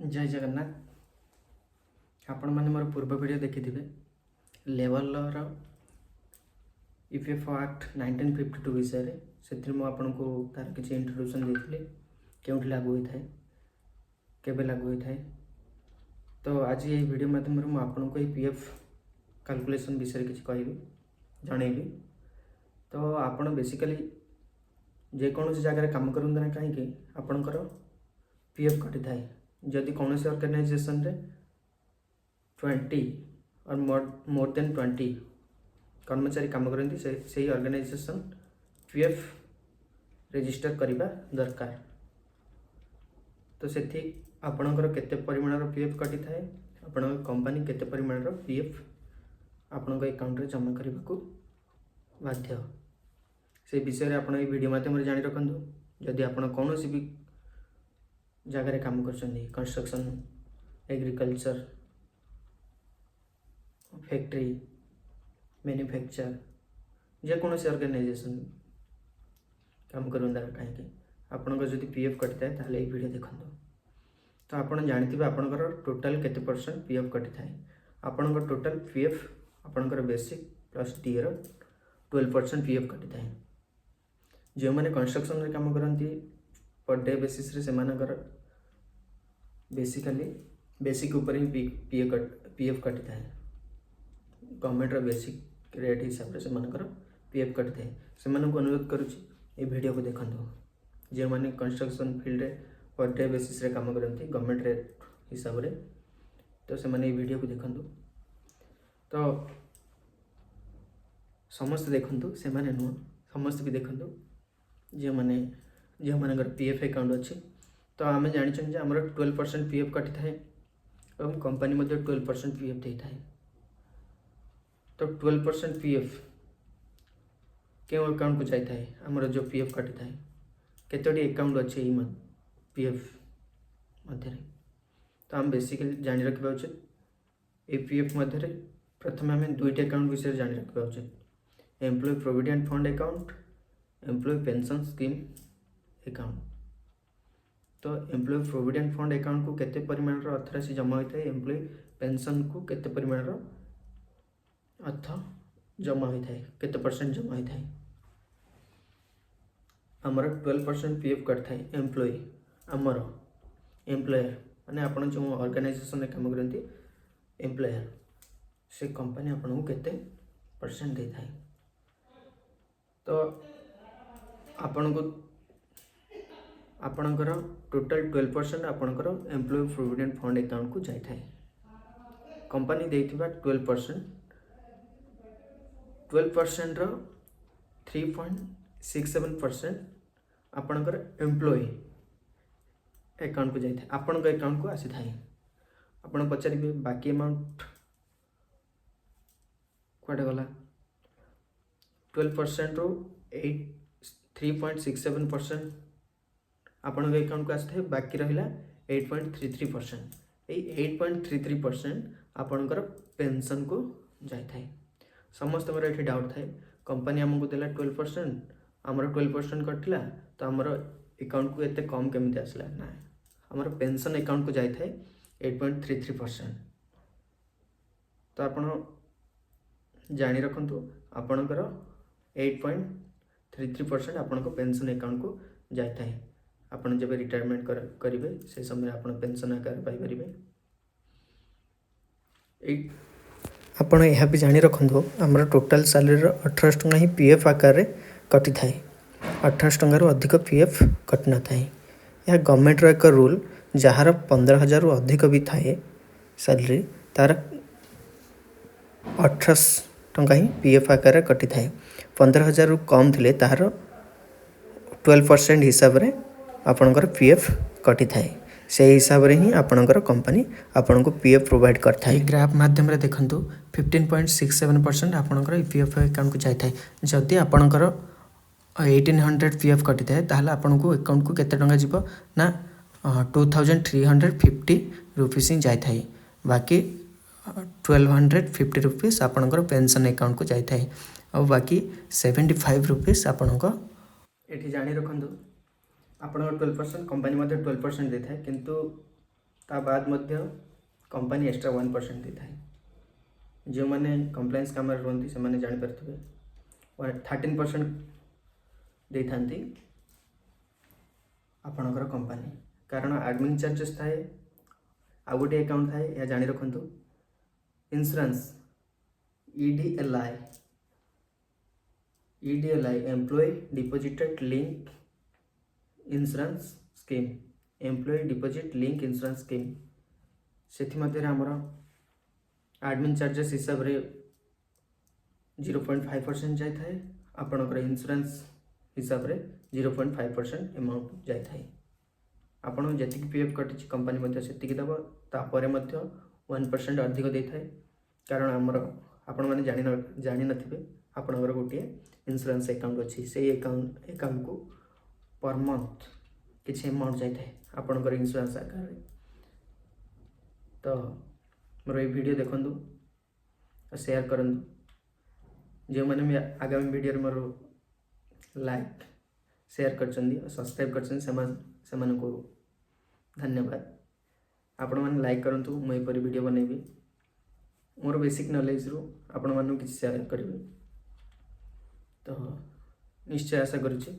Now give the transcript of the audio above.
जय जगन्नाथ। आपण मैंने मोर पूर्व वीडियो देखी लेवलर ईपीएफओ एक्ट 1952 विषय से मुझे तार किसी इंट्रोड्यूसन देती क्यों लागू होता है केबे लागू होता है। तो आज ये वीडियो माध्यम आपको ये पीएफ कैलकुलेशन विषय किसी कहि जनइबी। तो आप बेसिकली जेकोसी जगह काम करूँ ना कहीं आपणकर पीएफ कटि थाए जदि कौन ऑर्गेनाइजेशन रे 20 और मोर देन 20 कर्मचारी काम करती से ऑर्गेनाइजेशन पीएफ रजिस्टर करने दरकार। तो से आपणकर केते परिमाणर पीएफ कटि थाए आपण कंपनी केते परिमाणर पीएफ आपण अकाउंट रे जमा करने को बाध्य से विषय आप वीडियो माध्यम जानी रखु। जदि आप कौन भी जगह काम कर कंस्ट्रक्शन एग्रीकल्चर फैक्ट्री मैन्युफैक्चर जेकोसी ऑर्गेनाइजेशन काम करूँ कहीं आपंकर जब पीएफ कटि थाए ताहले ये वीडियो देखो। तो आप जानते आपंकर टोटाल केते परसेंट पीएफ कटि थाए आपंकर टोटाल पीएफ आपंकर बेसिक प्लस डी रो 12% पीएफ कटि थाए। जो मैंने कंस्ट्रक्शन रे काम करती पर डे बेसिस रे सेमानकर बेसिकली बेसिक ऊपर ही पीएफ कटि थाए गवर्नमेंट रो बेसिक रेट हिसाब से सेमानकर पीएफ कटि थाए। से अनुरोध करुच्ची ये वीडियो को देखो जो मैंने कंस्ट्रक्शन फील्ड रे पर डे बेसिस रे काम करती गवर्नमेंट रेट हिसाब रे। तो से मैंने वीडियो को देखो। तो समस्त देखु से माने नुह समस्त भी देखु जो मैंने पीएफ अकाउंट अच्छी। तो आम जानी आमर 12% पीएफ कटि थाए और कंपनी 12% पीएफ दे थाए। तो 12% पीएफ क्यों अकाउंट को जाए थाए आमर जो पीएफ कटि थाए केतोटी अकाउंट अच्छे ये पीएफ मध्य। तो आम बेसिकली जानी रखा उचित ये पीएफ मध्य प्रथम आम दुईट अकाउंट विषय जानी रखा उचित employee provident fund account employee pension scheme account. तो एम्प्लॉय प्रोविडेंट फंड अकाउंट को केते परिमाण अर्थ राशि जमा होता है एम्प्लॉय पेंशन को केते परिमाण अर्थ जमा होता है केते परसेंट जमा होता है। आमर 12% पीएफ कट थाए एम्प्लॉय आमर एम्प्लॉयर माने आपण जो ऑर्गेनाइजेशन काम करती एम्प्लॉयर से कंपनी आपन को केते परसेंट दे थाए। तो आपण को आपणकर टोटाल 12% आपणकर एम्प्लॉय प्रोविडेंट फंड अकाउंट को जाए थाए कंपनी देथिबा 12% रो 3.67% आपणकर एम्प्लॉय अकाउंट को जाए थाए आपण अकाउंट को आसी थाए। आपण पचारिबे बाकी अमाउंट कुआडे गला 12% रो 3.67% आपण अकाउंट को आसी बाकी रहा 8.33%। ये 8.33% आपणकर पेंशन को जाए थाए। समस्त मेरा ये डाउट थाए कंपनी आमको देला 12% आमर 12% कटिला तो आमर अकाउंट को एते कम केमिति आसला ना आमर पेंशन अकाउंट को जाए थाए 8.33%। तो आपण जानी रखु आपणकर 8.33% आपण को पेंशन अकाउंट को जाए थाए। आपन जब रिटायरमेंट करेंगे से समय आप पेंशन आकार पाइपर। आपड़ यह भी जानी रखु आमर टोटाल सैलरी 28 टंका ही पीएफ आकार रे कटि थाए 28 टंकार अधिक पीएफ कटि न थाए। यह गवर्नमेंट एक रूल जार 15,000 अधिक भी थाए सैलरी तार 18 टंका ही पीएफ आकार कटि थाए 15,000 कम थे तार 12% हिसाब रे आपणकर पीएफ कटि थाए से हिसाब रे ही आपणकर कंपनी आपन को पीएफ प्रोवाइड करता है। ग्राफ माध्यम रे देखंतु 15.67% आपणकर पीएफ अकाउंट को जाय थाए। जदि आपणकर 1800 पीएफ कटि थाए ताहले आपन को अकाउंट को केते टंका जीवो ना 2350 रुपीस ही जाय थाए बाकी 1250 रुपीस आपणकर पेंशन अकाउंट को जाय थाए और बाकी 75 रुपीस आपणकर एठी जानी रखंतु आपन 12% कंपनी 12% दे थाए किंतु ता बाद मध्य कंपनी एक्स्ट्रा 1% देता है। जो मैंने कंप्लायंस काम रुहति से मैंने जापारे 13% दे था आपणकर कंपनी, कारण एडमिन चार्जेस थाए आ गोटे अकाउंट थाए या जानी रखु insurance EDLI employee deposited link insurance scheme, employee deposit link insurance scheme से आमर एडमिन चार्जेस हिसाब रे 0.5% जाए, आपणकर इंश्योरेंस हिसाब रे 0.5% अमाउंट जाए। आपन जी PF कटी कंपनी से दब तापर 1% अधिक दे थाए, कारण आमर आपण मैंने जानी नथिबे आपणकर गोटे इंश्योरेंस अकाउंट अच्छी से अकाउंट को पर मंथ किसी अमाउंट जाए आपणकर इंश्योरेंस आकार। तो मोर ये वीडियो देखंतु और शेयर करंतु। जो मैंने आगामी वीडियो मोर लाइक शेयर करछंदी और सब्सक्राइब करछंदी से को धन्यवाद। आपण मैंने लाइक करंतु, मु एपरी वीडियो बनैबी मोर बेसिक नॉलेज रू आपण मानू किसी शेयर करिवे। तो निश्चय आशा करुछि